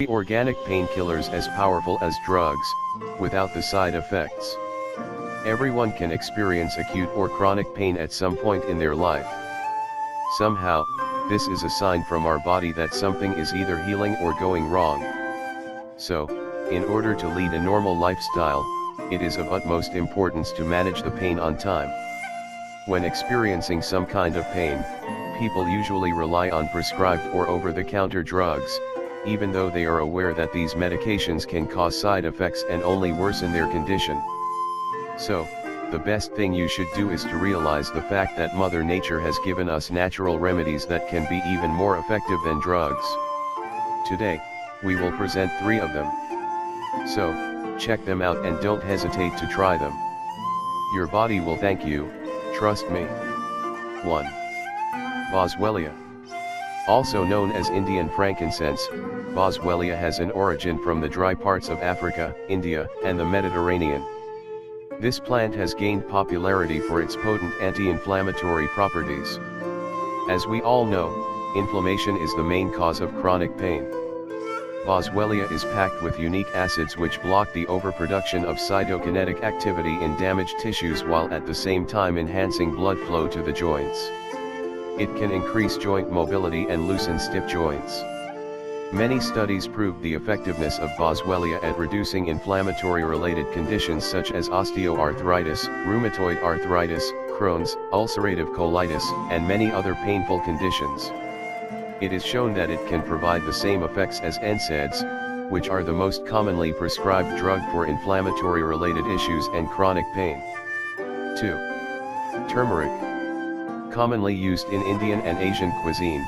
Organic painkillers as powerful as drugs, without the side effects. Everyone can experience acute or chronic pain at some point in their life. Somehow, this is a sign from our body that something is either healing or going wrong. So, in order to lead a normal lifestyle, it is of utmost importance to manage the pain on time. When experiencing some kind of pain, people usually rely on prescribed or over-the-counter drugs, even though they are aware that these medications can cause side effects and only worsen their condition. So, the best thing you should do is to realize the fact that Mother Nature has given us natural remedies that can be even more effective than drugs. Today, we will present 3 of them. So, check them out and don't hesitate to try them. Your body will thank you, trust me. 1. Boswellia. Also known as Indian frankincense, Boswellia has an origin from the dry parts of Africa, India, and the Mediterranean. This plant has gained popularity for its potent anti-inflammatory properties. As we all know, inflammation is the main cause of chronic pain. Boswellia is packed with unique acids which block the overproduction of cytokinetic activity in damaged tissues while at the same time enhancing blood flow to the joints. It can increase joint mobility and loosen stiff joints. Many studies prove the effectiveness of Boswellia at reducing inflammatory-related conditions such as osteoarthritis, rheumatoid arthritis, Crohn's, ulcerative colitis, and many other painful conditions. It is shown that it can provide the same effects as NSAIDs, which are the most commonly prescribed drug for inflammatory-related issues and chronic pain. 2. Turmeric. Commonly used in Indian and Asian cuisine,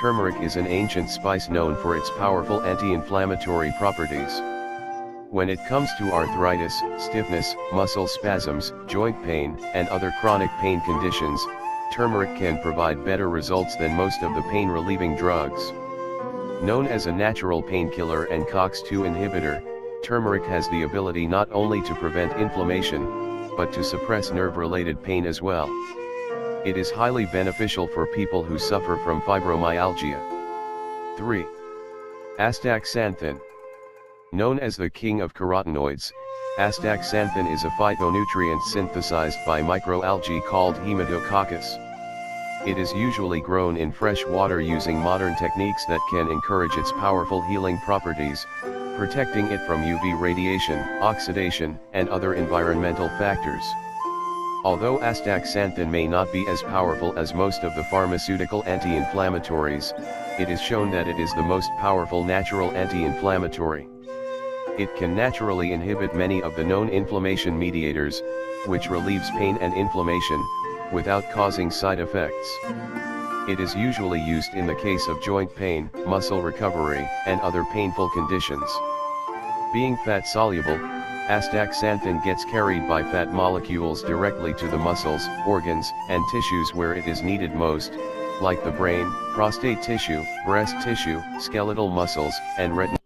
turmeric is an ancient spice known for its powerful anti-inflammatory properties. When it comes to arthritis, stiffness, muscle spasms, joint pain, and other chronic pain conditions, turmeric can provide better results than most of the pain-relieving drugs. Known as a natural painkiller and COX-2 inhibitor, turmeric has the ability not only to prevent inflammation, but to suppress nerve-related pain as well. It is highly beneficial for people who suffer from fibromyalgia. 3. Astaxanthin. Known as the king of carotenoids, astaxanthin is a phytonutrient synthesized by microalgae called Haemococcus. It is usually grown in fresh water using modern techniques that can encourage its powerful healing properties, protecting it from UV radiation, oxidation, and other environmental factors. Although astaxanthin may not be as powerful as most of the pharmaceutical anti-inflammatories, it is shown that it is the most powerful natural anti-inflammatory. It can naturally inhibit many of the known inflammation mediators, which relieves pain and inflammation, without causing side effects. It is usually used in the case of joint pain, muscle recovery, and other painful conditions. Being fat-soluble, astaxanthin gets carried by fat molecules directly to the muscles, organs, and tissues where it is needed most, like the brain, prostate tissue, breast tissue, skeletal muscles, and retina.